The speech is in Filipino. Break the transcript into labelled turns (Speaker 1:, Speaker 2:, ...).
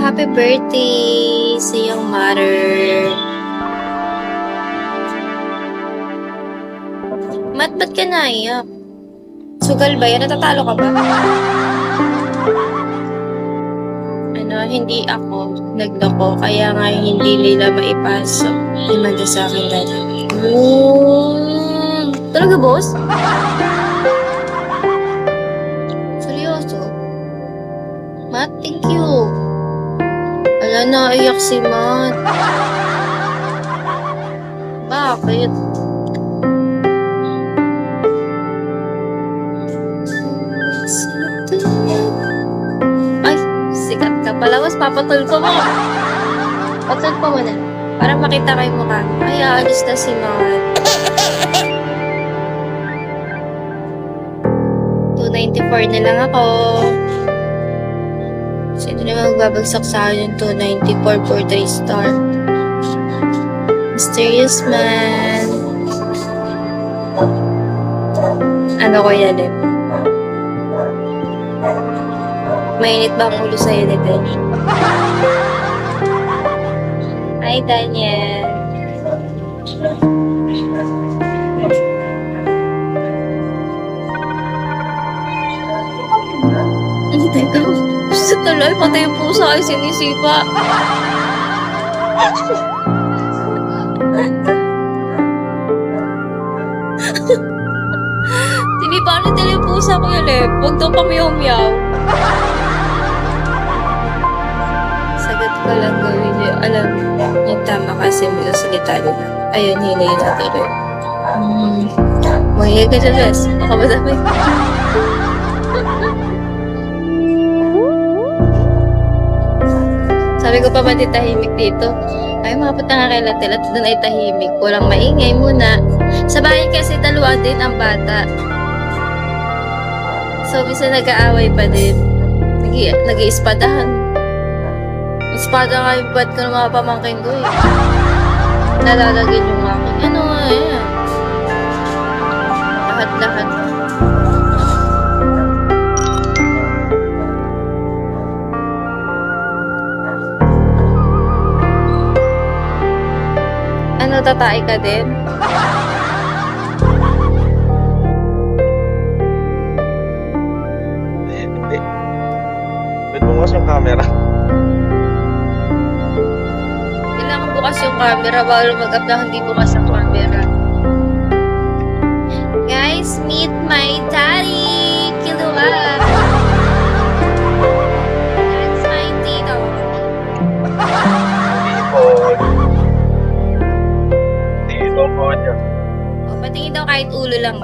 Speaker 1: happy birthday sa iyong mother. Ba't ka naiyak? Sugal ba yan? Natatalo ka ba? Hindi ako nagloko, kaya nga hindi nila maipasok. Imanda sa akin dati. Talaga, boss? Seryoso? Matt, thank you. Ala, naiyak si Matt. Bakit? Sikat ka pala, mas papatulpo mo. Patulpo mo na. Para makita kayo mukha. Ay, aalis na si Matt. 294 na lang ako. Sino naman magbabagsak sa akin yung 294 for 3 star? Mysterious man. Ano ko yan eh? Mainit ba ang ulo sa'yo, Daniel? Hi, Daniel. Teka, sa talay, patay yung pusa ay sinisipa. Tinipa na tila yung pusa ko yun eh. Huwag daw pamiyaw-miyaw. Sagot ko lang gawin niyo. Alam, yung tama kasi mula sa detalye na. Ayun, hinay na tuloy. Mahiya ka dyan, Wes. Baka madami. Sabi ko pa ba di tahimik dito? Ay, mapunta nga kay Latel at doon ay tahimik. Walang maingay muna. Sa bahay kasi dalawa din ang bata. So, minsan nag-aaway pa din. Nag-iispadahan. Ispada nga yung ba't ko ng mga pamangkin ko eh. Nalalagyan yung akin. Ano nga eh. Lahat-lahat. Ano, tatay ka din?
Speaker 2: Hindi. Ba't bukas yung camera?
Speaker 1: Kailangan bukas yung camera bawal mag-up na hindi bukas ang camera. Guys, meet my daddy! Kiluwa! That's my tito.
Speaker 2: Dito po niya.
Speaker 1: O, patingin daw kahit ulo lang.